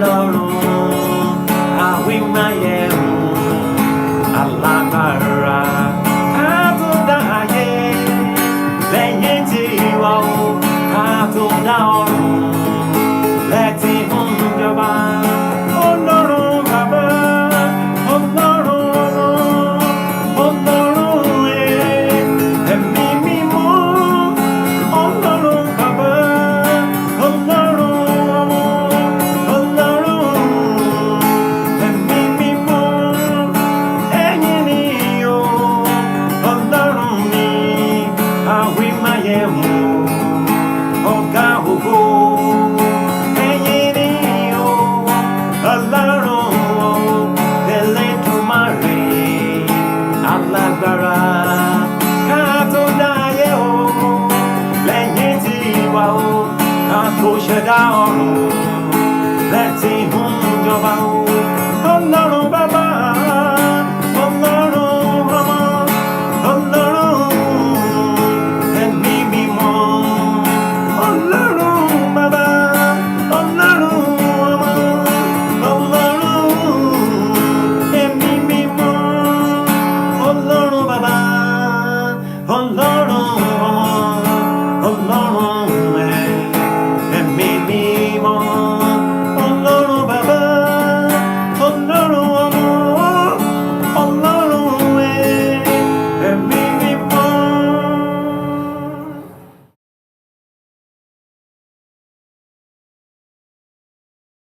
Ọlọ́run àwímáyẹ̀mú alágbára ká tó dá ayé lẹ́yìn tí ìwà o ká tó dá ọ̀run lẹ́tí ń jọba. Ọlọ́run bàbá, Ọlọ́run ọmọ, Ọlọ́run ẹ̀mí mímọ́. Ọlọ́run bàbá, Ọlọ́run ọmọ, Ọlọ́run ẹ̀mí mímọ́. Ẹ̀yin ni o, Ọlọ́run mi, àwímáyẹ̀mú, ọ̀gá ògo. Ẹ̀yin ni o, Ọlọ́run Elédùmarè, alágbára ká tó dá ayé o, lẹ́yìn tí ìwà o ká tó ṣẹ̀dá ọ̀run.